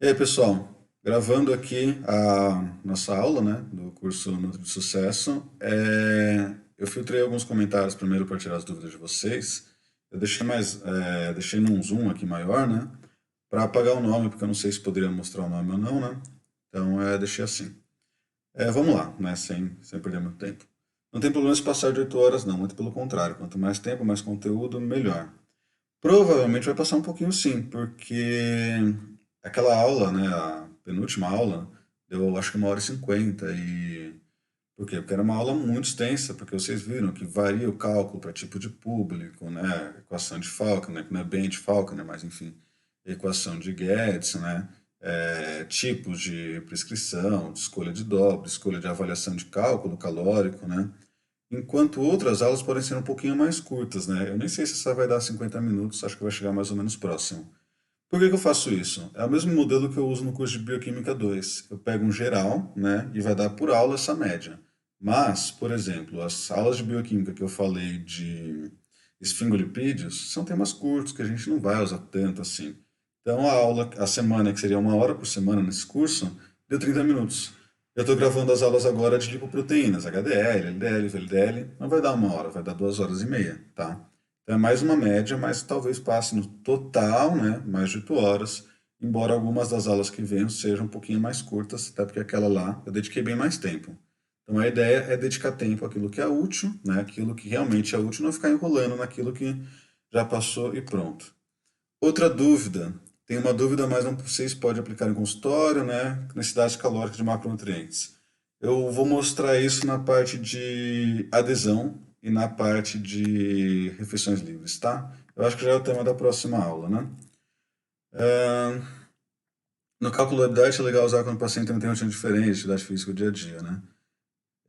E aí, pessoal, gravando aqui a nossa aula, né, do curso Nutri de Sucesso. Eu filtrei alguns comentários primeiro para tirar as dúvidas de vocês. Eu deixei num zoom aqui maior, né, para apagar o nome, porque eu não sei se poderia mostrar o nome ou não, né. Então, deixei assim. Vamos lá, né, sem perder muito tempo. Não tem problema se passar de 8 horas, não, muito pelo contrário. Quanto mais tempo, mais conteúdo, melhor. Provavelmente vai passar um pouquinho sim, porque aquela aula, né, a penúltima aula, deu acho que 1h50 e... Por quê? Porque era uma aula muito extensa, porque vocês viram que varia o cálculo para tipo de público, né, equação de Faulkner, que não é bem de Faulkner, mas enfim, equação de Guedes, né, tipos de prescrição, de escolha de dobra, escolha de avaliação de cálculo calórico, né, enquanto outras aulas podem ser um pouquinho mais curtas, né? Eu nem sei se essa vai dar 50 minutos, acho que vai chegar mais ou menos próximo. Por que que eu faço isso? É o mesmo modelo que eu uso no curso de Bioquímica 2. Eu pego um geral, né, e vai dar por aula essa média. Mas, por exemplo, as aulas de bioquímica que eu falei de esfingolipídios são temas curtos que a gente não vai usar tanto assim. Então, a semana, que seria 1 hora por semana nesse curso, deu 30 minutos. Eu estou gravando as aulas agora de lipoproteínas, HDL, LDL, VLDL, não vai dar 1 hora, vai dar 2 horas e meia, tá? Então é mais uma média, mas talvez passe no total, né, mais de 8 horas, embora algumas das aulas que venham sejam um pouquinho mais curtas, até porque aquela lá eu dediquei bem mais tempo. Então a ideia é dedicar tempo àquilo que é útil, né, aquilo que realmente é útil, não ficar enrolando naquilo que já passou e pronto. Outra dúvida, tem uma dúvida, mas não sei se pode aplicar em consultório, né, necessidade calórica de macronutrientes. Eu vou mostrar isso na parte de adesão e na parte de refeições livres, tá? Eu acho que já é o tema da próxima aula, né? No cálculo da diet é legal usar quando o paciente não tem rotina diferente, atividade física do dia a dia, né?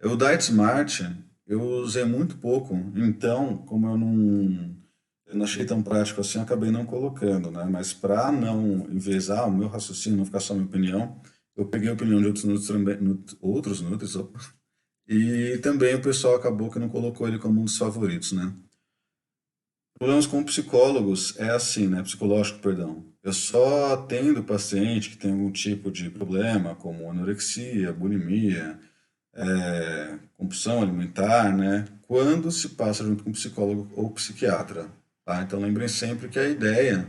O Diet Smart eu usei muito pouco, então, como eu não achei tão prático assim, eu acabei não colocando, né? Mas para não enviesar o meu raciocínio, não ficar só minha opinião, eu peguei a opinião de outros nutris, outros nutris, opa, e também o pessoal acabou que não colocou ele como um dos favoritos, né? Problemas com psicólogos é assim, né? Psicológico, perdão. Eu só atendo paciente que tem algum tipo de problema, como anorexia, bulimia, compulsão alimentar, né? Quando se passa junto com psicólogo ou psiquiatra, tá? Então lembrem sempre que a ideia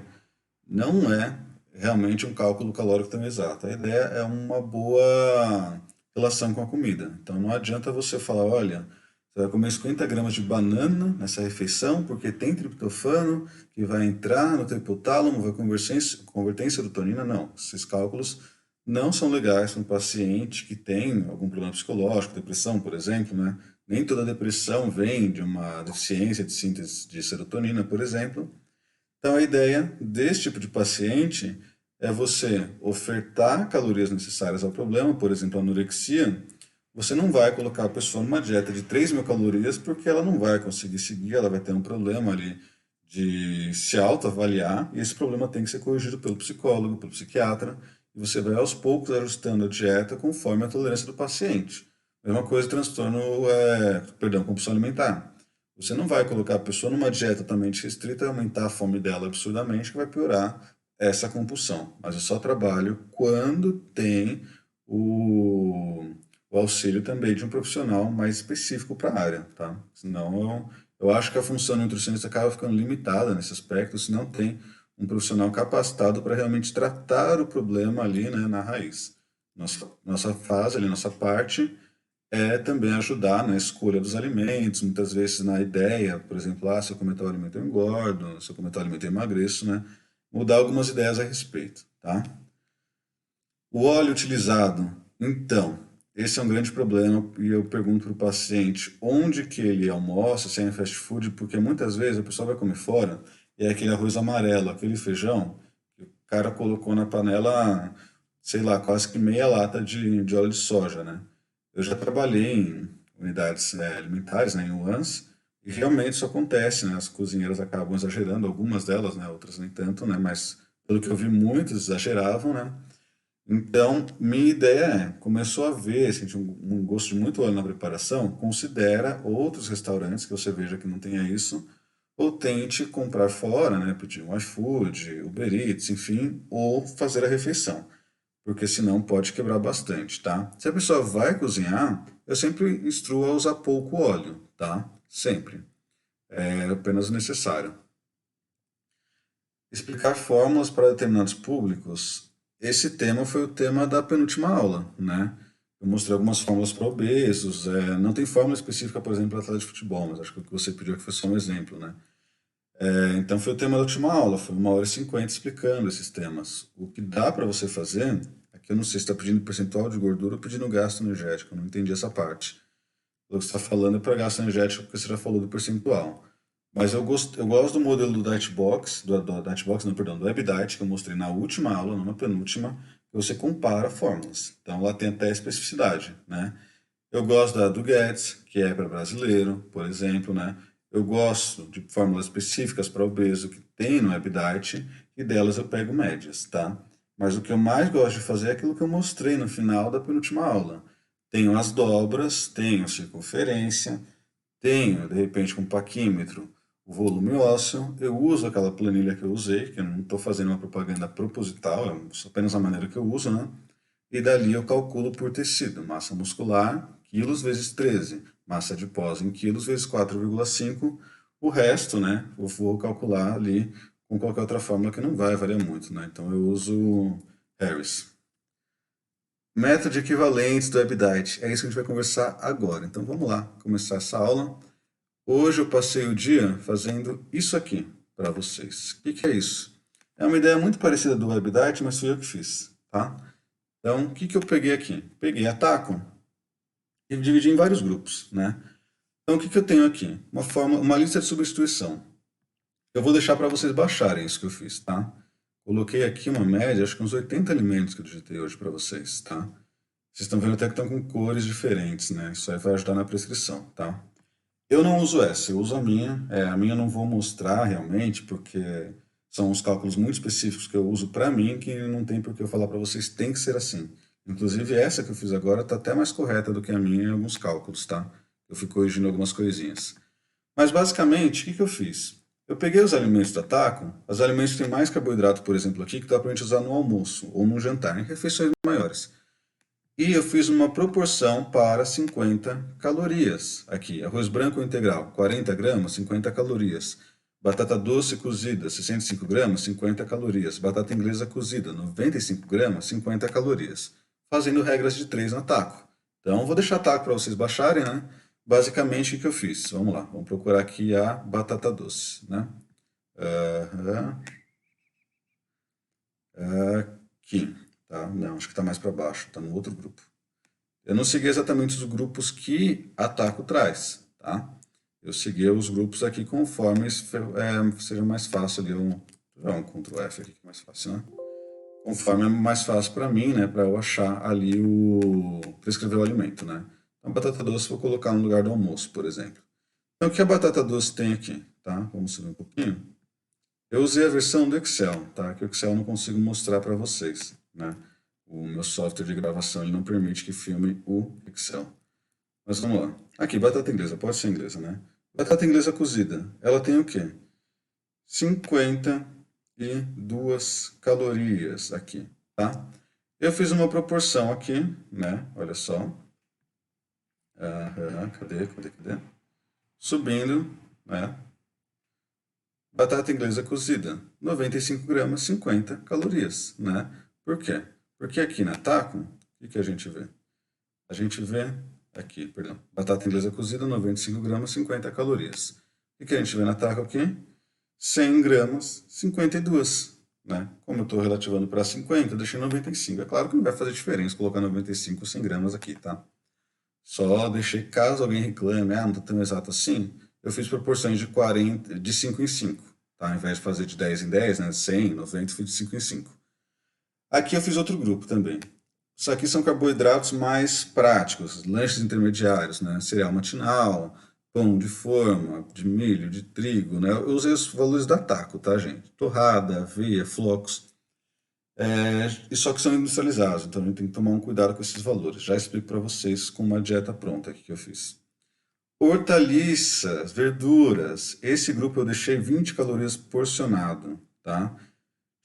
não é realmente um cálculo calórico tão exato. A ideia é uma boa relação com a comida. Então não adianta você falar, olha, você vai comer 50 gramas de banana nessa refeição porque tem triptofano que vai entrar no teu hipotálamo, vai converter em serotonina. Não, esses cálculos não são legais para um paciente que tem algum problema psicológico, depressão, por exemplo, né? Nem toda depressão vem de uma deficiência de síntese de serotonina, por exemplo. Então, a ideia desse tipo de paciente é você ofertar calorias necessárias ao problema, por exemplo, a anorexia. Você não vai colocar a pessoa numa dieta de 3.000 calorias porque ela não vai conseguir seguir, ela vai ter um problema ali de se autoavaliar e esse problema tem que ser corrigido pelo psicólogo, pelo psiquiatra e você vai aos poucos ajustando a dieta conforme a tolerância do paciente. Mesma coisa, transtorno, perdão, compulsão alimentar. Você não vai colocar a pessoa numa dieta totalmente restrita e aumentar a fome dela absurdamente, que vai piorar essa compulsão. Mas eu só trabalho quando tem o, o auxílio também de um profissional mais específico para a área, tá? Senão eu acho que a função do nutricionista acaba ficando limitada nesse aspecto, se não tem um profissional capacitado para realmente tratar o problema ali, né, na raiz. Nossa fase ali, nossa parte é também ajudar na escolha dos alimentos, muitas vezes na ideia, por exemplo, se eu comer tal alimento eu engordo, se eu comer tal alimento eu emagreço, né? Mudar algumas ideias a respeito, tá? O óleo utilizado, então, esse é um grande problema e eu pergunto para o paciente onde que ele almoça, se é em fast food, porque muitas vezes a pessoa vai comer fora e é aquele arroz amarelo, aquele feijão que o cara colocou na panela, sei lá, quase que meia lata de óleo de soja, né? Eu já trabalhei em unidades, alimentares, né, em UANs, e realmente isso acontece, né? As cozinheiras acabam exagerando, algumas delas, né, outras nem tanto, né? Mas pelo que eu vi, muitas exageravam, né? Então, minha ideia é, começou a ver, sentir um gosto de muito óleo na preparação, considera outros restaurantes que você veja que não tenha isso, ou tente comprar fora, né, pedir um iFood, Uber Eats, enfim, ou fazer a refeição. porque senão pode quebrar bastante, tá? Se a pessoa vai cozinhar, eu sempre instruo a usar pouco óleo, tá? Sempre. É apenas o necessário. Explicar fórmulas para determinados públicos. Esse tema foi o tema da penúltima aula, né? Eu mostrei algumas fórmulas para obesos. Não tem fórmula específica, por exemplo, para atleta de futebol, mas acho que o que você pediu aqui foi só um exemplo, né? Então foi o tema da última aula, foi 1h50 explicando esses temas. O que dá para você fazer, aqui eu não sei se está pedindo percentual de gordura ou pedindo gasto energético, eu não entendi essa parte. O que você está falando é para gasto energético, porque você já falou do percentual. Mas eu gosto do modelo do Dietbox, do Dietbox, não, perdão, do WebDiet, que eu mostrei na última aula, não na penúltima, que você compara fórmulas. Então lá tem até especificidade, né? Eu gosto do Guedes, que é para brasileiro, por exemplo, né? Eu gosto de fórmulas específicas para obeso que tem no WebDiet e delas eu pego médias, tá? Mas o que eu mais gosto de fazer é aquilo que eu mostrei no final da penúltima aula. Tenho as dobras, tenho circunferência, tenho, de repente, com paquímetro, o volume ósseo. Eu uso aquela planilha que eu usei, que eu não estou fazendo uma propaganda proposital, é apenas a maneira que eu uso, né? E dali eu calculo por tecido, massa muscular, quilos vezes 13, massa adiposa em quilos vezes 4,5. O resto, né, eu vou calcular ali com qualquer outra fórmula que não vai variar muito, né? Então eu uso Harris. Método de equivalentes do WebDiet. É isso que a gente vai conversar agora. Então vamos lá, começar essa aula. Hoje eu passei o dia fazendo isso aqui para vocês. O que é isso? É uma ideia muito parecida do WebDiet, mas fui eu que fiz, tá? Então, o que eu peguei aqui? Peguei a Taco e dividi em vários grupos, né? Então, o que eu tenho aqui? Uma lista de substituição. Eu vou deixar para vocês baixarem isso que eu fiz, tá? Coloquei aqui uma média, acho que uns 80 alimentos que eu digitei hoje para vocês, tá? Vocês estão vendo até que estão com cores diferentes, né? Isso aí vai ajudar na prescrição, tá? Eu não uso essa, eu uso a minha. A minha eu não vou mostrar realmente, porque são uns cálculos muito específicos que eu uso para mim, que não tem por que eu falar para vocês, tem que ser assim. Inclusive, essa que eu fiz agora está até mais correta do que a minha em alguns cálculos, tá? Eu fui corrigindo algumas coisinhas. Mas, basicamente, o que eu fiz? Eu peguei os alimentos da Taco, os alimentos que têm mais carboidrato, por exemplo, aqui, que dá para a gente usar no almoço ou no jantar, em refeições maiores. E eu fiz uma proporção para 50 calorias. Aqui, arroz branco integral, 40 gramas, 50 calorias. Batata doce cozida, 65 gramas, 50 calorias. Batata inglesa cozida, 95 gramas, 50 calorias. Fazendo regras de 3 na Taco. Então, vou deixar a Taco para vocês baixarem, né? Basicamente, o que eu fiz? Vamos lá, vamos procurar aqui a batata doce, né? Aham. Aqui, tá? Não, acho que está mais para baixo, está no outro grupo. Eu não segui exatamente os grupos que a Taco traz, tá? Eu segui os grupos aqui conforme seja mais fácil ali. Um Ctrl F aqui que é mais fácil, né? Conforme é mais fácil para mim, né? Para eu achar ali para escrever o alimento, né? Então, batata doce eu vou colocar no lugar do almoço, por exemplo. Então, o que a batata doce tem aqui, tá? Vamos subir um pouquinho. Eu usei a versão do Excel, tá? Que o Excel eu não consigo mostrar para vocês, né? O meu software de gravação ele não permite que filme o Excel. Mas vamos lá. Aqui, batata inglesa, pode ser inglesa, né? Batata inglesa cozida, ela tem o quê? 52 calorias aqui, tá? Eu fiz uma proporção aqui, né? Olha só. Cadê? Subindo, né? Batata inglesa cozida, 95 gramas, 50 calorias, né? Por quê? Porque aqui na Taco, o que a gente vê? A gente vê aqui, perdão, batata inglesa cozida, 95 gramas, 50 calorias. O que a gente vê na Taco aqui? 100 gramas, 52, né? Como eu estou relativando para 50, eu deixei 95. É claro que não vai fazer diferença colocar 95 ou 100 gramas aqui, tá? Só deixei, caso alguém reclame, não está tão exato assim, eu fiz proporções de 40, de 5 em 5, tá? Ao invés de fazer de 10 em 10, né? 100, 90, eu fiz de 5 em 5. Aqui eu fiz outro grupo também. Isso aqui são carboidratos mais práticos, lanches intermediários, né? Cereal matinal, pão de forma, de milho, de trigo, né? Eu usei os valores da Taco, tá, gente? Torrada, aveia, flocos. E só que são industrializados, então a gente tem que tomar um cuidado com esses valores. Já explico para vocês com uma dieta pronta aqui que eu fiz. Hortaliças, verduras. Esse grupo eu deixei 20 calorias porcionado, tá?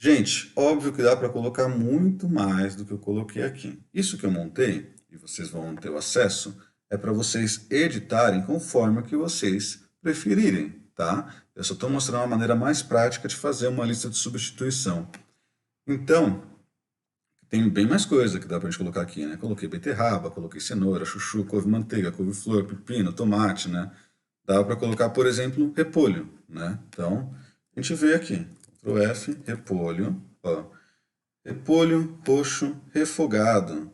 Gente, óbvio que dá para colocar muito mais do que eu coloquei aqui. Isso que eu montei, e vocês vão ter o acesso, é para vocês editarem conforme o que vocês preferirem, tá? Eu só estou mostrando uma maneira mais prática de fazer uma lista de substituição. Então, tem bem mais coisa que dá pra gente colocar aqui, né? Coloquei beterraba, coloquei cenoura, chuchu, couve-manteiga, couve-flor, pepino, tomate, né? Dá para colocar, por exemplo, repolho, né? Então, a gente vê aqui, Ctrl F, repolho, ó. Repolho roxo refogado.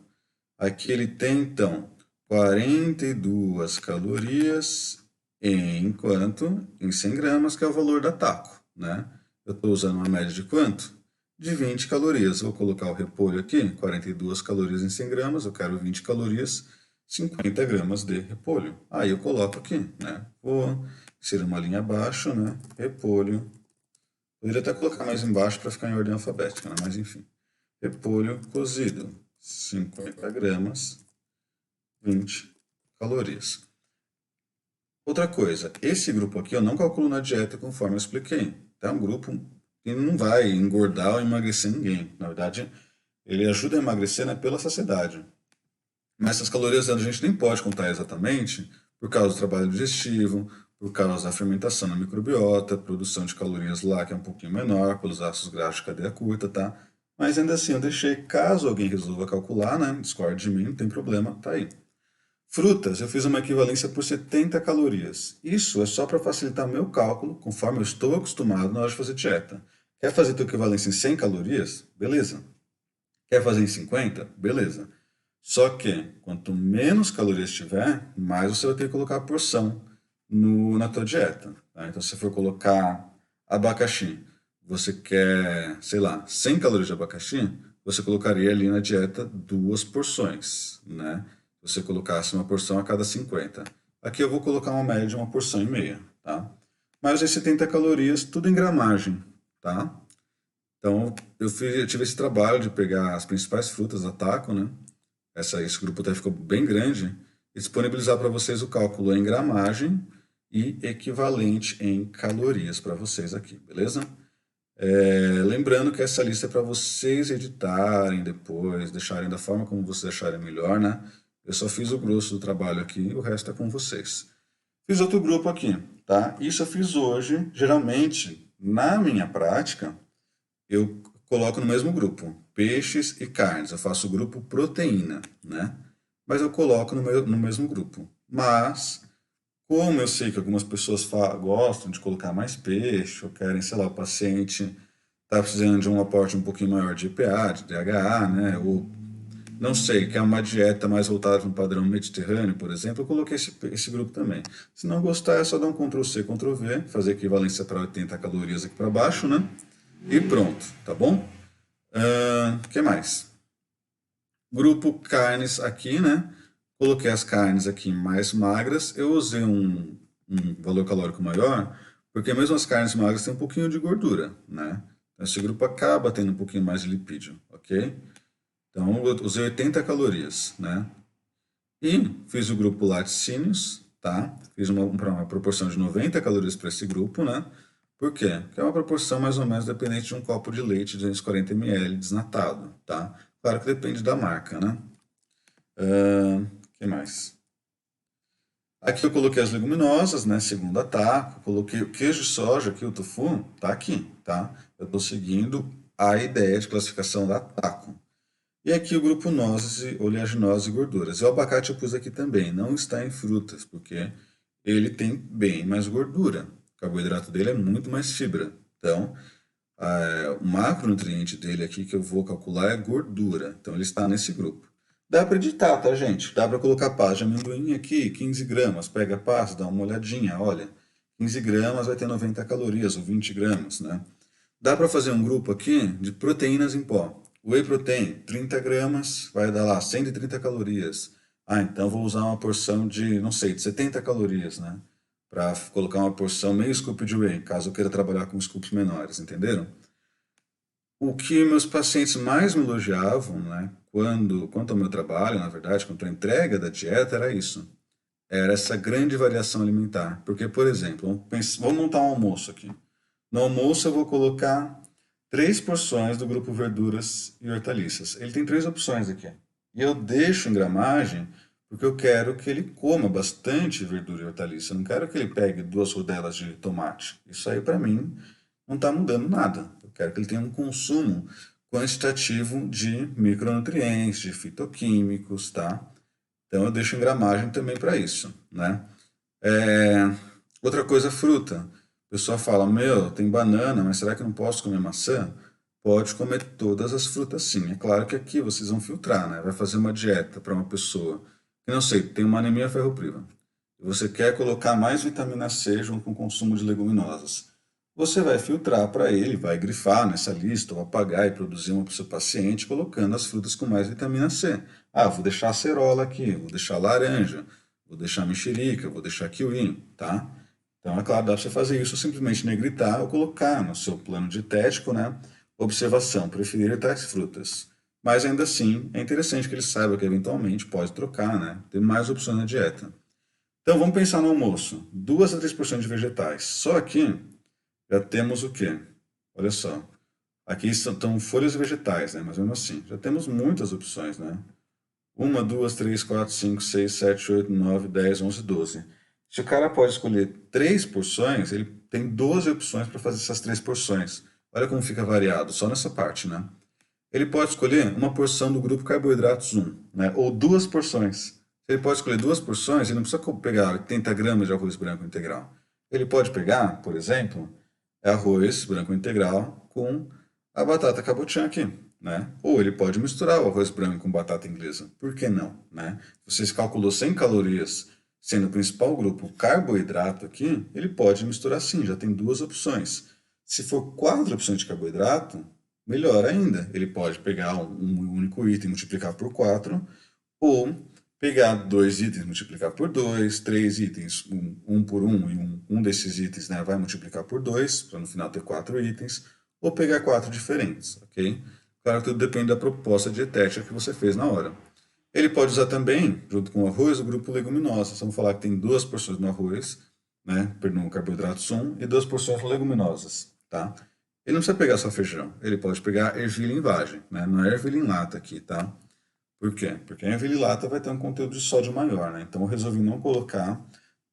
Aqui ele tem, então, 42 calorias em quanto? Em 100 gramas, que é o valor da taco, né? Eu estou usando uma média de quanto? De 20 calorias. Vou colocar o repolho aqui, 42 calorias em 100 gramas, eu quero 20 calorias, 50 gramas de repolho. Aí eu coloco aqui, né? Vou inserir uma linha abaixo, né? Repolho. Poderia até colocar mais embaixo para ficar em ordem alfabética, né? Mas enfim. Repolho cozido, 50 gramas, 20 calorias. Outra coisa, esse grupo aqui eu não calculo na dieta conforme eu expliquei. É um grupo que não vai engordar ou emagrecer ninguém. Na verdade, ele ajuda a emagrecer, né, pela saciedade. Mas essas calorias a gente nem pode contar exatamente por causa do trabalho digestivo, por causa da fermentação na microbiota, produção de calorias lá que é um pouquinho menor, pelos ácidos graxos de cadeia curta, tá? Mas ainda assim eu deixei, caso alguém resolva calcular, né? Discorde de mim, não tem problema, tá aí. Frutas, eu fiz uma equivalência por 70 calorias. Isso é só para facilitar meu cálculo, conforme eu estou acostumado na hora de fazer dieta. Quer fazer tua equivalência em 100 calorias? Beleza. Quer fazer em 50? Beleza. Só que, quanto menos calorias tiver, mais você vai ter que colocar a porção na tua dieta. Tá? Então, se você for colocar abacaxi, você quer, sei lá, 100 calorias de abacaxi, você colocaria ali na dieta 2 porções, né? Se você colocasse uma porção a cada 50. Aqui eu vou colocar uma média de 1,5 porção, tá? Mas as 70 calorias, tudo em gramagem, tá? Então, eu tive esse trabalho de pegar as principais frutas da Taco, né? Esse grupo até ficou bem grande, e disponibilizar para vocês o cálculo em gramagem e equivalente em calorias para vocês aqui, beleza? Lembrando que essa lista é para vocês editarem depois, deixarem da forma como vocês acharem melhor, né? Eu só fiz o grosso do trabalho aqui, o resto é com vocês. Fiz outro grupo aqui, tá? Isso eu fiz hoje. Geralmente, na minha prática, eu coloco no mesmo grupo peixes e carnes. Eu faço o grupo proteína, né? Mas eu coloco no mesmo grupo. Mas, como eu sei que algumas pessoas gostam de colocar mais peixe, ou querem, sei lá, o paciente está precisando de um aporte um pouquinho maior de EPA, de DHA, né? Ou, não sei, quer uma dieta mais voltada para um padrão mediterrâneo, por exemplo, eu coloquei esse grupo também. Se não gostar, é só dar um Ctrl+C, Ctrl+V, fazer equivalência para 80 calorias aqui para baixo, né? E pronto, tá bom? Que mais? Grupo carnes aqui, né? Coloquei as carnes aqui mais magras. Eu usei um valor calórico maior, porque mesmo as carnes magras têm um pouquinho de gordura, né? Então, esse grupo acaba tendo um pouquinho mais de lipídio, ok? Então, eu usei 80 calorias, né? E fiz o grupo laticínios, tá? Fiz uma proporção de 90 calorias para esse grupo, né? Por quê? Porque é uma proporção mais ou menos dependente de um copo de leite de 240 ml desnatado, tá? Claro que depende da marca, né? Que mais? Aqui eu coloquei as leguminosas, né? Segundo a Taco. Coloquei o queijo de soja aqui, o tofu, tá aqui, tá? Eu estou seguindo a ideia de classificação da Taco. E aqui o grupo nozes, oleaginosas e gorduras. E o abacate eu pus aqui também. Não está em frutas, porque ele tem bem mais gordura. O carboidrato dele é muito mais fibra. Então, o macronutriente dele aqui que eu vou calcular é gordura. Então, ele está nesse grupo. Dá para editar, tá, gente? Dá para colocar pasta de amendoim aqui, 15 gramas. Pega a pasta, dá uma olhadinha, olha. 15 gramas vai ter 90 calorias, ou 20 gramas, né? Dá para fazer um grupo aqui de proteínas em pó. Whey protein, 30 gramas, vai dar lá 130 calorias. Ah, então vou usar uma porção de, não sei, de 70 calorias, né? Para colocar uma porção meio scoop de whey, caso eu queira trabalhar com scoops menores, entenderam? O que meus pacientes mais me elogiavam, né, quanto ao meu trabalho, na verdade, quanto à entrega da dieta, era isso. Era essa grande variação alimentar. Porque, por exemplo, vamos montar um almoço aqui. No almoço eu vou colocar 3 porções do grupo verduras e hortaliças. Ele tem 3 opções aqui. E eu deixo em gramagem porque eu quero que ele coma bastante verdura e hortaliça. Eu não quero que ele pegue 2 rodelas de tomate. Isso aí, para mim, não está mudando nada. Eu quero que ele tenha um consumo quantitativo de micronutrientes, de fitoquímicos, tá? Então eu deixo em gramagem também para isso, né? É, outra coisa, fruta. O pessoal fala, meu, tem banana, mas será que eu não posso comer maçã? Pode comer todas as frutas sim. É claro que aqui vocês vão filtrar, né? Vai fazer uma dieta para uma pessoa que, não sei, tem uma anemia ferropriva. E você quer colocar mais vitamina C junto com o consumo de leguminosas. Você vai filtrar para ele, vai grifar nessa lista, ou apagar e produzir uma para o seu paciente, colocando as frutas com mais vitamina C. Ah, vou deixar acerola aqui, vou deixar laranja, vou deixar mexerica, vou deixar kiwi, tá? Então, é claro, dá para você fazer isso simplesmente negritar ou colocar no seu plano dietético, né? Observação, preferir tais frutas. Mas ainda assim, é interessante que ele saiba que eventualmente pode trocar, né? Ter mais opções na dieta. Então, vamos pensar no almoço. 2 a 3 porções de vegetais. Só aqui já temos o quê? Olha só. Aqui estão folhas vegetais, né? Mas mesmo assim, já temos muitas opções, né? Uma, duas, três, quatro, cinco, seis, sete, oito, nove, 10, 11, 12. Se o cara pode escolher 3 porções, ele tem 12 opções para fazer essas 3 porções. Olha como fica variado, só nessa parte, né? Ele pode escolher uma porção do grupo carboidratos um, né? Ou 2 porções. Se ele pode escolher 2 porções, ele não precisa pegar 80 gramas de arroz branco integral. Ele pode pegar, por exemplo, arroz branco integral com a batata cabotiã aqui, né? Ou ele pode misturar o arroz branco com batata inglesa. Por que não, né? Se você calculou 100 calorias, sendo o principal grupo carboidrato aqui, ele pode misturar sim, já tem 2 opções. Se for 4 opções de carboidrato, melhor ainda. Ele pode pegar um único item e multiplicar por 4, ou pegar 2 itens e multiplicar por 2, 3 itens, um por um, e um desses itens, né, vai multiplicar por 2, para no final ter 4 itens, ou pegar 4 diferentes, ok? Claro que tudo depende da proposta dietética que você fez na hora. Ele pode usar também, junto com o arroz, o grupo leguminosas. Vamos falar que tem 2 porções no arroz, né, perdão, carboidratos um, e 2 porções leguminosas, tá? Ele não precisa pegar só feijão, ele pode pegar ervilha em vagem, né? Não é ervilha em lata aqui, tá? Por quê? Porque a ervilha em lata vai ter um conteúdo de sódio maior, né? Então eu resolvi não colocar,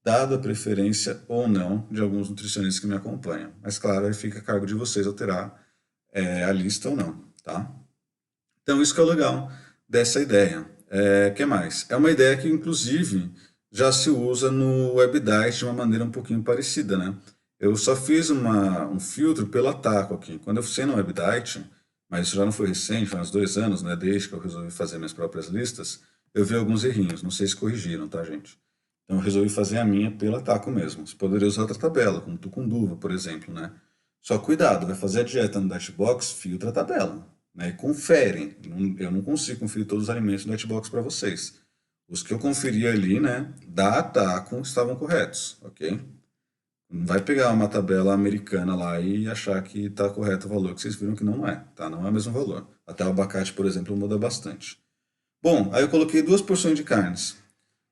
dado a preferência ou não de alguns nutricionistas que me acompanham. Mas claro, aí fica a cargo de vocês alterar a lista ou não, tá? Então isso que é o legal dessa ideia. Que mais? É uma ideia que inclusive já se usa no WebDiet de uma maneira um pouquinho parecida, né? Eu só fiz um filtro pelo ataco aqui. Quando eu fui no WebDiet, mas isso já não foi recente, faz uns 2 anos, né? Desde que eu resolvi fazer minhas próprias listas, eu vi alguns errinhos. Não sei se corrigiram, tá, gente? Então eu resolvi fazer a minha pelo ataco mesmo. Você poderia usar outra tabela, como tucunduva, por exemplo, né? Só cuidado, vai fazer a dieta no Dietbox, filtra a tabela, né? E confere. Eu não consigo conferir todos os alimentos no Dietbox para vocês. Os que eu conferi ali, né, da Ataco estavam corretos, ok? Não vai pegar uma tabela americana lá e achar que está correto o valor, que vocês viram que não é, tá? Não é o mesmo valor. Até o abacate, por exemplo, muda bastante. Bom, aí eu coloquei 2 porções de carnes. O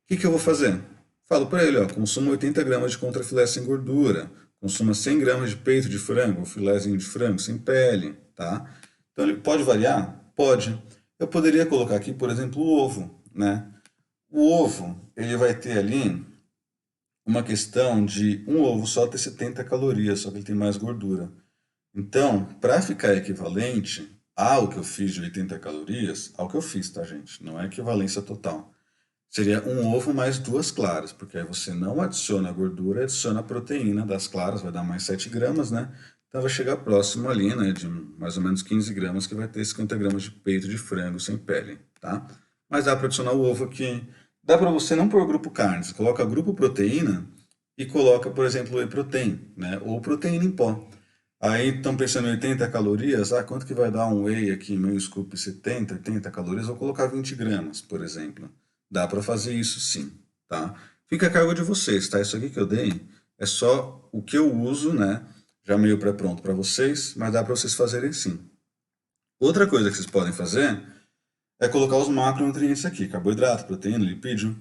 que que eu vou fazer? Falo para ele, ó, consuma 80 gramas de contrafilé sem gordura, consuma 100 gramas de peito de frango, filézinho de frango sem pele, tá? Então ele pode variar? Pode. Eu poderia colocar aqui, por exemplo, o ovo, né? O ovo, ele vai ter ali uma questão de um ovo só ter 70 calorias, só que ele tem mais gordura. Então, para ficar equivalente ao que eu fiz de 80 calorias, ao que eu fiz, tá, gente? Não é equivalência total. Seria um ovo mais 2 claras, porque aí você não adiciona a gordura, adiciona a proteína das claras, vai dar mais 7 gramas, né? Então vai chegar próximo ali, né, de mais ou menos 15 gramas, que vai ter 50 gramas de peito de frango sem pele, tá? Mas dá para adicionar o ovo aqui. Dá para você não pôr grupo carne, você coloca grupo proteína e coloca, por exemplo, whey protein, né? Ou proteína em pó. Aí estão pensando em 80 calorias, quanto que vai dar um whey aqui, meio scoop 70, 80 calorias, vou colocar 20 gramas, por exemplo. Dá para fazer isso sim, tá? Fica a cargo de vocês, tá? Isso aqui que eu dei é só o que eu uso, né? Já meio pré-pronto para vocês, mas dá para vocês fazerem sim. Outra coisa que vocês podem fazer é colocar os macronutrientes aqui, carboidrato, proteína, lipídio,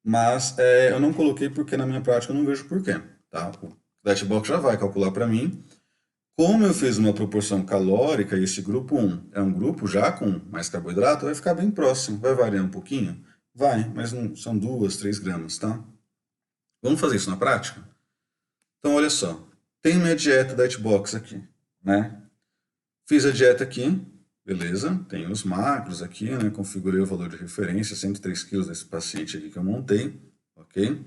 mas eu não coloquei porque na minha prática eu não vejo porquê, tá? O Dashbox já vai calcular para mim Como eu fiz uma proporção calórica e esse grupo 1 é um grupo já com mais carboidrato, vai ficar bem próximo. Vai variar um pouquinho? Vai, mas não são 2, 3 gramas, tá? Vamos fazer isso na prática? Então, olha só. Tenho minha dieta Dietbox aqui, né? Fiz a dieta aqui, beleza? Tenho os macros aqui, né? Configurei o valor de referência, 103 quilos desse paciente aqui que eu montei, ok?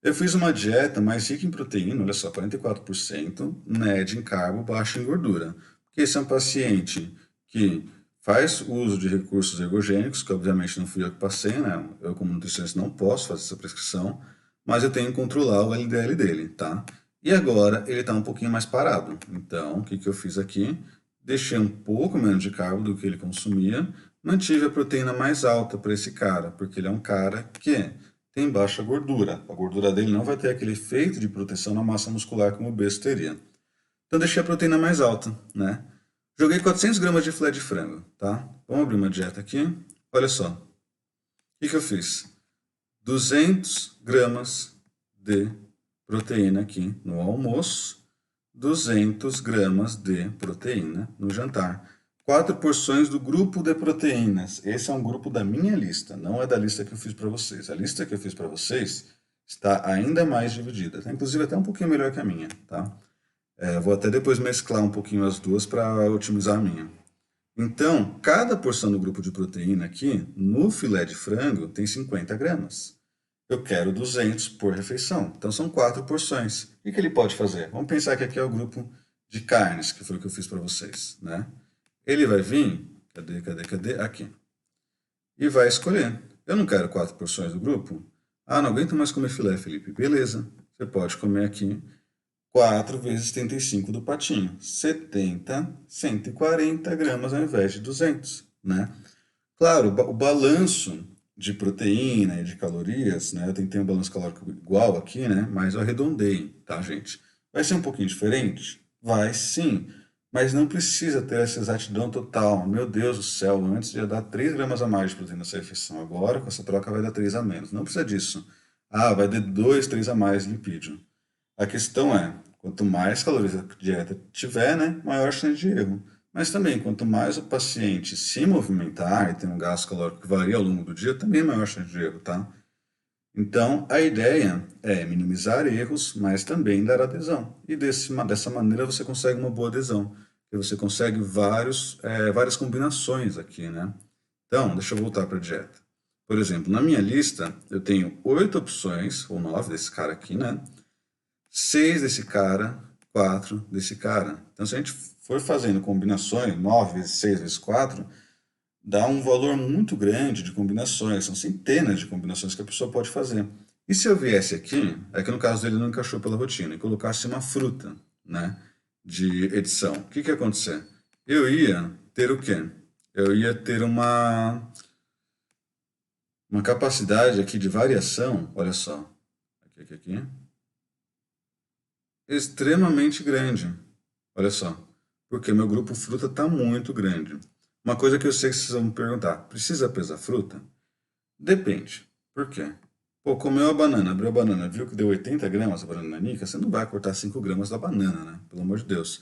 Eu fiz uma dieta mais rica em proteína, olha só, 44%, média em carbo, baixa em gordura. Porque esse é um paciente que faz uso de recursos ergogênicos, que obviamente não fui eu que passei, né? Eu, como nutricionista, não posso fazer essa prescrição, mas eu tenho que controlar o LDL dele, tá? E agora ele está um pouquinho mais parado. Então, o que que eu fiz aqui? Deixei um pouco menos de carbo do que ele consumia, mantive a proteína mais alta para esse cara, porque ele é um cara que tem baixa gordura. A gordura dele não vai ter aquele efeito de proteção na massa muscular como o obeso teria. Então deixei a proteína mais alta, né? Joguei 400 gramas de filé de frango, tá? Vamos abrir uma dieta aqui. Olha só. O que que eu fiz? 200 gramas de proteína aqui no almoço, 200 gramas de proteína no jantar. 4 porções do grupo de proteínas. Esse é um grupo da minha lista, não é da lista que eu fiz para vocês. A lista que eu fiz para vocês está ainda mais dividida, tá? Inclusive até um pouquinho melhor que a minha, tá? Vou até depois mesclar um pouquinho as duas para otimizar a minha. Então, cada porção do grupo de proteína aqui, no filé de frango, tem 50 gramas. Eu quero 200 por refeição. Então, são 4 porções. O que ele pode fazer? Vamos pensar que aqui é o grupo de carnes, que foi o que eu fiz para vocês, né? Ele vai vir, cadê? Aqui. E vai escolher. Eu não quero 4 porções do grupo? Ah, não aguento mais comer filé, Felipe. Beleza. Você pode comer aqui 4 vezes 75 do patinho. 70, 140 gramas ao invés de 200, né? Claro, o balanço de proteína e de calorias, né? Eu tentei um balanço calórico igual aqui, né? Mas eu arredondei, tá, gente? Vai ser um pouquinho diferente? Vai sim, mas não precisa ter essa exatidão total. Meu Deus do céu, antes ia dar 3 gramas a mais de proteína nessa refeição. Agora, com essa troca, vai dar 3 a menos. Não precisa disso. Ah, vai dar 2, 3 a mais de lipídio. A questão é, quanto mais calorias a dieta tiver, né, maior a chance de erro. Mas também, quanto mais o paciente se movimentar e tem um gasto calórico que varia ao longo do dia, também é maior a chance de erro, tá? Então, a ideia é minimizar erros, mas também dar adesão. E dessa maneira você consegue uma boa adesão. Porque você consegue várias combinações aqui, né? Então, deixa eu voltar para a dieta. Por exemplo, na minha lista, eu tenho 8 opções, ou 9 desse cara aqui, né? 6 desse cara, 4 desse cara. Então, se a gente for fazendo combinações, 9 vezes 6 vezes 4, dá um valor muito grande de combinações. São centenas de combinações que a pessoa pode fazer. E se eu viesse aqui, é que no caso dele não encaixou pela rotina, e colocasse uma fruta, né, de edição, o que que ia acontecer? Eu ia ter o quê? Eu ia ter uma capacidade aqui de variação, olha só, aqui, extremamente grande. Olha só, porque meu grupo fruta está muito grande. Uma coisa que eu sei que vocês vão me perguntar: precisa pesar fruta? Depende. Por quê? Pô, comeu a banana, abriu a banana, viu que deu 80 gramas a banana nanica, você não vai cortar 5 gramas da banana, né? Pelo amor de Deus.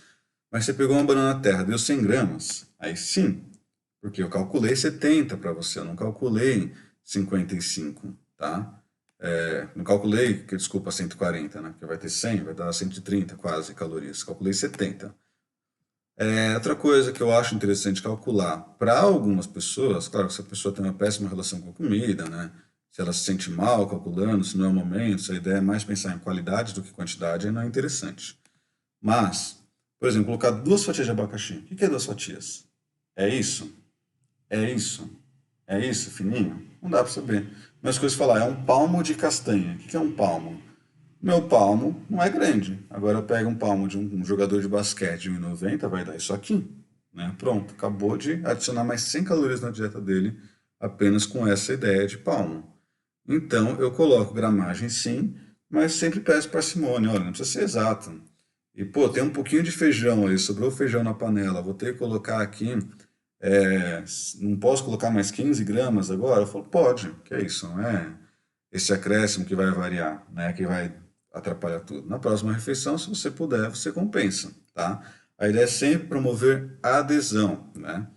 Mas você pegou uma banana terra, deu 100 gramas, aí sim, porque eu calculei 70 para você, eu não calculei 55, tá? Não calculei, que desculpa, 140, né? Porque vai ter 100, vai dar 130 quase calorias. Calculei 70. Outra coisa que eu acho interessante calcular para algumas pessoas, claro, se a pessoa tem uma péssima relação com a comida, né? Se ela se sente mal calculando, se não é o momento, se a ideia é mais pensar em qualidade do que quantidade, aí não é interessante. Mas, por exemplo, colocar 2 fatias de abacaxi. O que que é 2 fatias? É isso? É isso? É isso, fininho? Não dá para saber. Mas coisa falar, é um palmo de castanha. O que que é um palmo? Meu palmo não é grande. Agora eu pego um palmo de um jogador de basquete de 1,90, vai dar isso aqui. Né? Pronto, acabou de adicionar mais 100 calorias na dieta dele apenas com essa ideia de palmo. Então eu coloco gramagem sim, mas sempre peço parcimônia. Olha, não precisa ser exato. E pô, tem um pouquinho de feijão aí, sobrou feijão na panela, vou ter que colocar aqui. Não posso colocar mais 15 gramas agora? Eu falo, pode, que é isso, não é esse acréscimo que vai variar, né, que vai atrapalhar tudo. Na próxima refeição, se você puder, você compensa, tá? A ideia é sempre promover a adesão, né?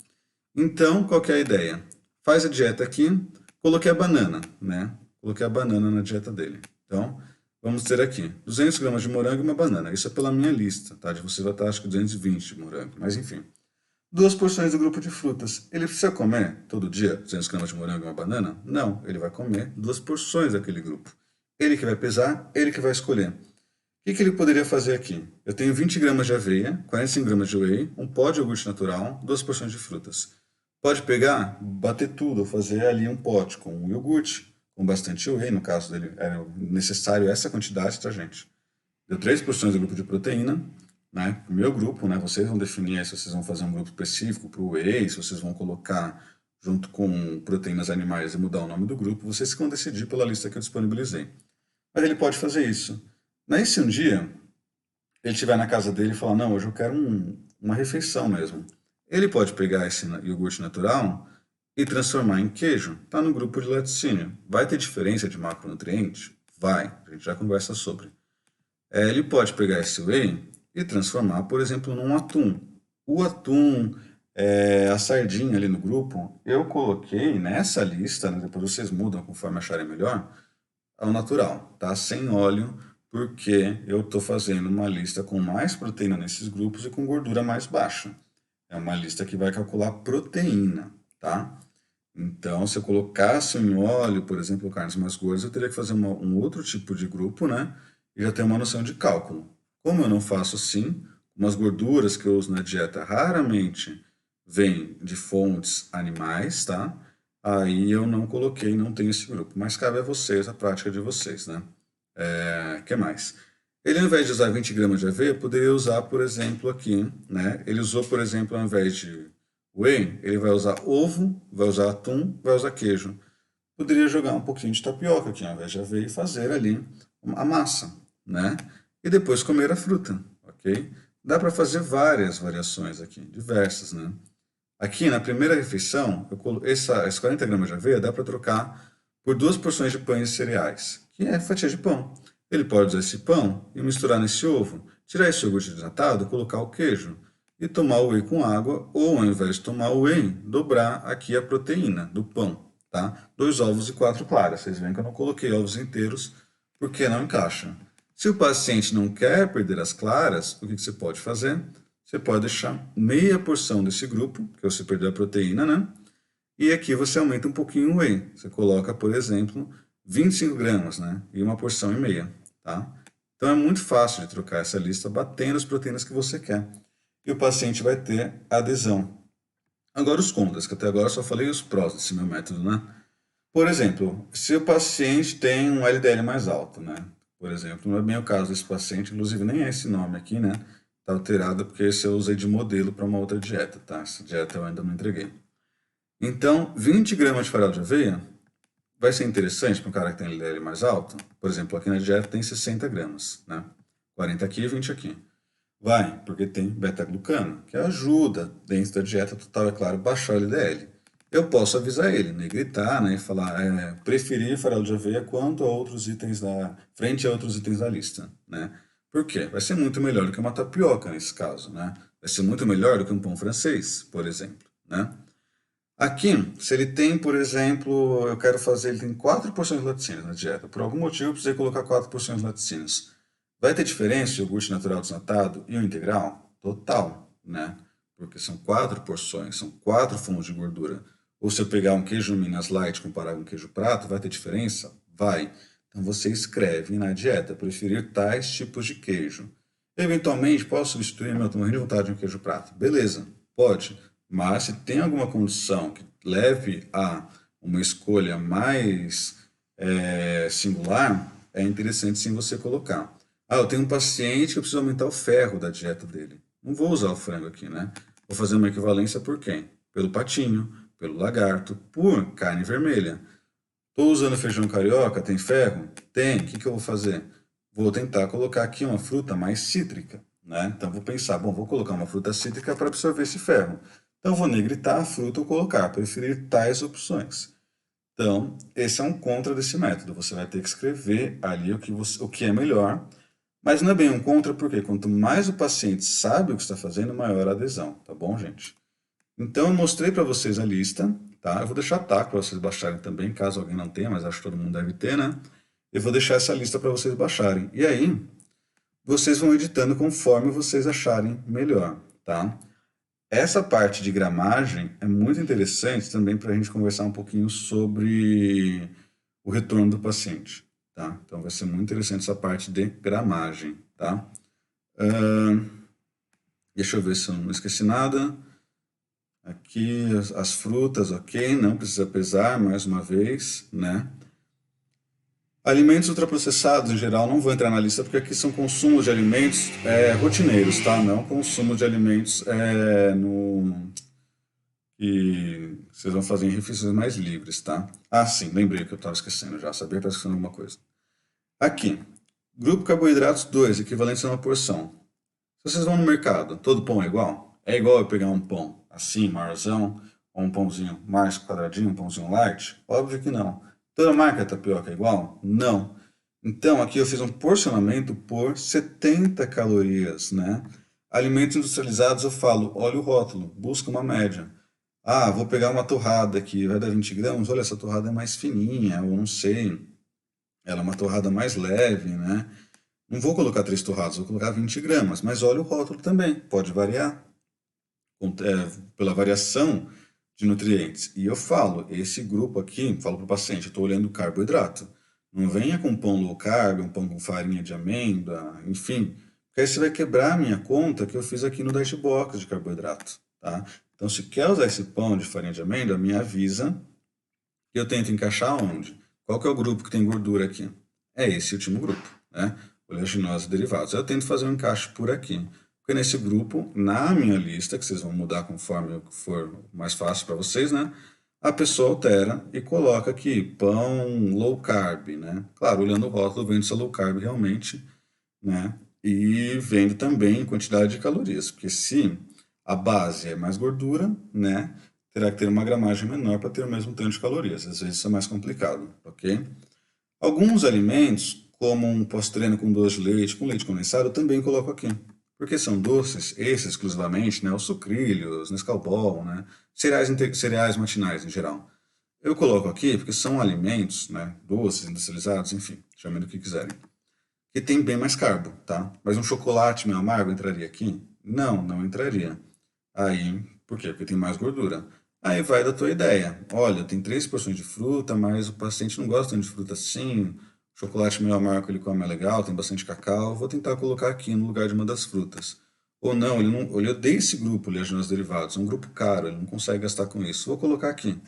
Então, qual que é a ideia? Faz a dieta aqui, coloquei a banana, né? Coloquei a banana na dieta dele. Então, vamos ter aqui 200 gramas de morango e uma banana. Isso é pela minha lista, tá? De você vai estar, acho que 220 de morango, mas enfim. Duas porções do grupo de frutas. Ele precisa comer todo dia 200 gramas de morango e uma banana? Não, ele vai comer duas porções daquele grupo. Ele que vai pesar, ele que vai escolher. O que ele poderia fazer aqui? Eu tenho 20 gramas de aveia, 45 gramas de whey, um pó de iogurte natural, duas porções de frutas. Pode pegar, bater tudo, fazer ali um pote com um iogurte, com bastante whey, no caso dele era necessário essa quantidade, tá, gente? Deu 3 porções do grupo de proteína, né? O meu grupo, né? Vocês vão definir aí se vocês vão fazer um grupo específico para o whey, se vocês vão colocar junto com proteínas animais e mudar o nome do grupo, vocês que vão decidir pela lista que eu disponibilizei. Mas ele pode fazer isso. Mas se um dia ele estiver na casa dele e falar, não, hoje eu quero uma refeição mesmo. Ele pode pegar esse iogurte natural e transformar em queijo. Está no grupo de laticínio. Vai ter diferença de macronutrientes? Vai. A gente já conversa sobre. Ele pode pegar esse whey e transformar, por exemplo, num atum. O atum, a sardinha ali no grupo, eu coloquei nessa lista, né, depois vocês mudam conforme acharem melhor, ao natural, tá? Sem óleo, porque eu estou fazendo uma lista com mais proteína nesses grupos e com gordura mais baixa. É uma lista que vai calcular proteína, tá? Então, se eu colocasse em óleo, por exemplo, carnes mais gordas, eu teria que fazer um outro tipo de grupo, né? E já ter uma noção de cálculo. Como eu não faço assim, umas gorduras que eu uso na dieta raramente vêm de fontes animais, tá? Aí eu não coloquei, não tenho esse grupo. Mas cabe a vocês, a prática de vocês, né? Que mais? Ele, ao invés de usar 20 gramas de aveia, poderia usar, por exemplo, aqui, né? Ele usou, por exemplo, ao invés de whey, ele vai usar ovo, vai usar atum, vai usar queijo. Poderia jogar um pouquinho de tapioca aqui, ao invés de aveia, e fazer ali a massa, né? E depois comer a fruta, ok? Dá para fazer várias variações aqui, diversas, né? Aqui na primeira refeição, esses 40 gramas de aveia dá para trocar por duas porções de pães e cereais, que é fatia de pão. Ele pode usar esse pão e misturar nesse ovo, tirar esse iogurte desnatado, colocar o queijo e tomar o whey com água, ou ao invés de tomar o whey, dobrar aqui a proteína do pão, tá? 2 ovos e 4 claras. Vocês veem que eu não coloquei ovos inteiros porque não encaixa. Se o paciente não quer perder as claras, o que você pode fazer? Você pode deixar meia porção desse grupo, que você perdeu a proteína, né? E aqui você aumenta um pouquinho o whey. Você coloca, por exemplo, 25 gramas, né? E uma porção e meia, tá? Então é muito fácil de trocar essa lista batendo as proteínas que você quer. E o paciente vai ter adesão. Agora os contras, que até agora eu só falei os prós desse meu método, né? Por exemplo, se o paciente tem um LDL mais alto, né? Por exemplo, não é bem o caso desse paciente, inclusive nem é esse nome aqui, né? Tá alterado porque esse eu usei de modelo para uma outra dieta, tá? Essa dieta eu ainda não entreguei. Então, 20 gramas de farelo de aveia vai ser interessante para um cara que tem LDL mais alto. Por exemplo, aqui na dieta tem 60 gramas, né? 40 aqui e 20 aqui. Vai, porque tem beta-glucano, que ajuda, dentro da dieta total, é claro, baixar o LDL. Eu posso avisar ele, negritar, né, e falar, preferir farelo de aveia quanto a outros itens frente a outros itens da lista, né? Por quê? Vai ser muito melhor do que uma tapioca nesse caso, né? Vai ser muito melhor do que um pão francês, por exemplo, né? Aqui, se ele tem, por exemplo, eu quero fazer, ele tem 4 porções de laticínios na dieta. Por algum motivo, eu precisei colocar 4 porções de laticínios. Vai ter diferença o iogurte natural desnatado e o integral? Total, né? Porque são 4 porções, são 4 fontes de gordura. Ou se eu pegar um queijo Minas Light e comparar com um queijo prato, vai ter diferença? Vai. Então você escreve na dieta, preferir tais tipos de queijo. Eventualmente, posso substituir, meu, estou morrendo de vontade de um queijo prato. Beleza, pode. Mas se tem alguma condição que leve a uma escolha mais singular, é interessante sim você colocar. Ah, eu tenho um paciente que eu preciso aumentar o ferro da dieta dele. Não vou usar o frango aqui, né? Vou fazer uma equivalência por quem? Pelo patinho, pelo lagarto, por carne vermelha. Estou usando feijão carioca, tem ferro? Tem. O que eu vou fazer? Vou tentar colocar aqui uma fruta mais cítrica, né? Então vou pensar, bom, vou colocar uma fruta cítrica para absorver esse ferro. Então vou negritar a fruta ou colocar, preferir tais opções. Então, esse é um contra desse método. Você vai ter que escrever ali o que é melhor, Mas não é bem um contra, porque quanto mais o paciente sabe o que está fazendo, maior a adesão, tá bom, gente? Então, eu mostrei para vocês a lista, tá? Eu vou deixar para vocês baixarem também, caso alguém não tenha, mas acho que todo mundo deve ter, né? Eu vou deixar essa lista para vocês baixarem. E aí, vocês vão editando conforme vocês acharem melhor, tá? Essa parte de gramagem é muito interessante também para a gente conversar um pouquinho sobre o retorno do paciente, tá? Então vai ser muito interessante essa parte de gramagem, tá? Deixa eu ver se eu não esqueci nada. Aqui as frutas, ok, não precisa pesar mais uma vez, né? Alimentos ultraprocessados, em geral, não vou entrar na lista porque aqui são consumos de alimentos rotineiros, tá? Não consumo de alimentos que vocês vão fazer em refeições mais livres, tá? Ah, sim, lembrei que eu estava esquecendo já, sabia que estava esquecendo alguma coisa. Aqui, grupo carboidratos 2, equivalente a uma porção. Se vocês vão no mercado, todo pão é igual? É igual eu pegar um pão assim, maiorzão, ou um pãozinho mais quadradinho, um pãozinho light? Óbvio que não. Toda marca de tapioca é igual? Não. Então, aqui eu fiz um porcionamento por 70 calorias, né? Alimentos industrializados eu falo, olha o rótulo, busca uma média. Ah, vou pegar uma torrada aqui, vai dar 20 gramas, olha, essa torrada é mais fininha, ou não sei, ela é uma torrada mais leve, né? Não vou colocar 3 torradas, vou colocar 20 gramas, mas olha o rótulo também, pode variar pela variação de nutrientes. E eu falo, esse grupo aqui, falo para o paciente, eu estou olhando carboidrato. Não venha com pão low carb, um pão com farinha de amêndoa, enfim, porque aí você vai quebrar a minha conta que eu fiz aqui no Dashbox de carboidrato, tá? Então, se quer usar esse pão de farinha de amêndoa, me avisa que eu tento encaixar onde? Qual que é o grupo que tem gordura aqui? É esse último grupo, né? Oleaginosas e derivados. Eu tento fazer um encaixe por aqui. Porque nesse grupo, na minha lista, que vocês vão mudar conforme for mais fácil para vocês, né? A pessoa altera e coloca aqui pão low carb, né? Claro, olhando o rótulo, vendo se é low carb realmente, né? E vendo também quantidade de calorias, porque se a base é mais gordura, né? Terá que ter uma gramagem menor para ter o mesmo tanto de calorias. Às vezes isso é mais complicado, ok? Alguns alimentos, como um pós-treino com doce de leite, com leite condensado, eu também coloco aqui. Porque são doces, esses exclusivamente, né? Os sucrilhos, Nescau Ball, né? Cereais matinais em geral. Eu coloco aqui porque são alimentos, né? Doces, industrializados, enfim, chamem do que quiserem, que tem bem mais carbo, tá? Mas um chocolate meio amargo entraria aqui? Não, não entraria. Aí, por quê? Porque tem mais gordura. Aí vai da tua ideia. Olha, tem 3 porções de fruta, mas o paciente não gosta tanto de fruta assim. O chocolate meio amargo que ele come é legal, tem bastante cacau. Vou tentar colocar aqui no lugar de uma das frutas. Ou não, ele odeia esse grupo, oleaginosas derivados. É um grupo caro, ele não consegue gastar com isso. Vou colocar aqui,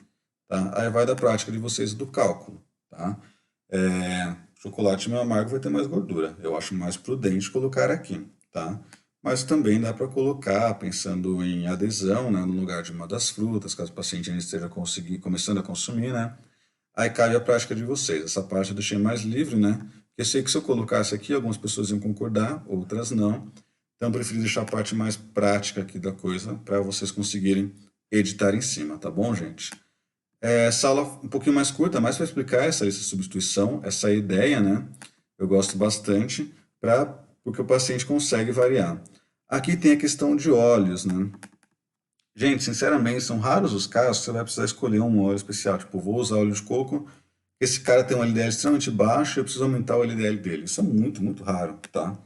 tá? Aí vai da prática de vocês do cálculo, tá? Chocolate meio amargo vai ter mais gordura. Eu acho mais prudente colocar aqui, tá? Mas também dá para colocar, pensando em adesão, né, no lugar de uma das frutas, caso o paciente ainda esteja começando a consumir, né? Aí cabe a prática de vocês. Essa parte eu deixei mais livre, né? Porque eu sei que se eu colocasse aqui, algumas pessoas iam concordar, outras não. Então eu preferi deixar a parte mais prática aqui da coisa, para vocês conseguirem editar em cima, tá bom, gente? Essa aula um pouquinho mais curta, mais para explicar essa lista de substituição, essa ideia, né? Eu gosto bastante, porque o paciente consegue variar. Aqui tem a questão de óleos, né? Gente, sinceramente, são raros os casos que você vai precisar escolher um óleo especial. Tipo, vou usar óleo de coco, esse cara tem um LDL extremamente baixo e eu preciso aumentar o LDL dele. Isso é muito, muito raro, tá?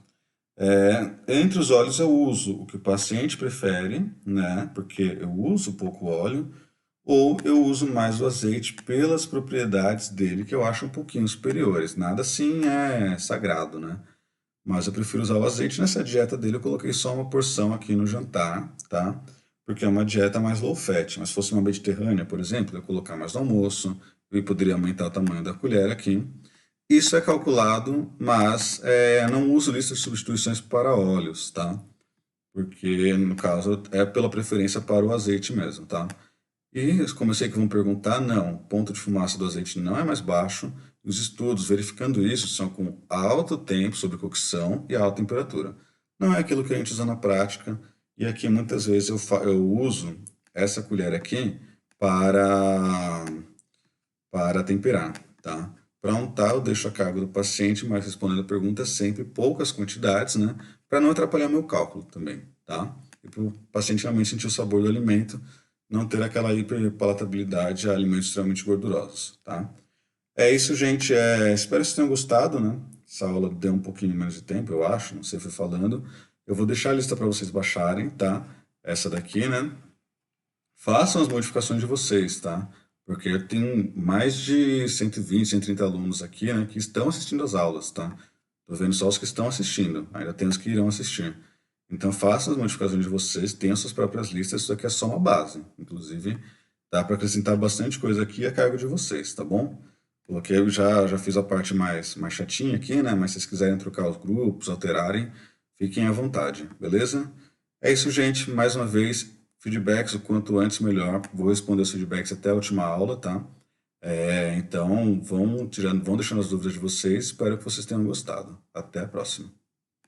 Entre os óleos eu uso o que o paciente prefere, né? Porque eu uso pouco óleo, ou eu uso mais o azeite pelas propriedades dele, que eu acho um pouquinho superiores. Nada assim é sagrado, né? Mas eu prefiro usar o azeite. Nessa dieta dele eu coloquei só uma porção aqui no jantar, tá? Porque é uma dieta mais low fat. Mas se fosse uma mediterrânea, por exemplo, eu ia colocar mais no almoço, eu poderia aumentar o tamanho da colher aqui. Isso é calculado, mas não uso lista de substituições para óleos, tá? Porque, no caso, é pela preferência para o azeite mesmo, tá? E, como eu sei que vão perguntar, não, o ponto de fumaça do azeite não é mais baixo. Os estudos verificando isso são com alto tempo sobre cocção e alta temperatura. Não é aquilo que a gente usa na prática. E aqui muitas vezes eu uso essa colher aqui para, para temperar, tá? Para untar, eu deixo a cargo do paciente, mas respondendo a pergunta sempre poucas quantidades, né? Para não atrapalhar meu cálculo também, tá? E para o paciente realmente sentir o sabor do alimento, não ter aquela hiperpalatabilidade a alimentos extremamente gordurosos, tá? É isso, gente. Espero que vocês tenham gostado, né? Essa aula deu um pouquinho menos de tempo, eu acho, não sei, fui falando. Eu vou deixar a lista para vocês baixarem, tá? Essa daqui, né? Façam as modificações de vocês, tá? Porque eu tenho mais de 120, 130 alunos aqui, né, que estão assistindo as aulas, tá? Tô vendo só os que estão assistindo, ainda tem os que irão assistir. Então façam as modificações de vocês, tenham suas próprias listas, isso aqui é só uma base. Inclusive, dá para acrescentar bastante coisa aqui a cargo de vocês, tá bom? Coloquei, eu já fiz a parte mais chatinha aqui, né? Mas se vocês quiserem trocar os grupos, alterarem, fiquem à vontade, beleza? É isso, gente. Mais uma vez, feedbacks o quanto antes melhor. Vou responder os feedbacks até a última aula, tá? Então, vão deixando as dúvidas de vocês. Espero que vocês tenham gostado. Até a próxima.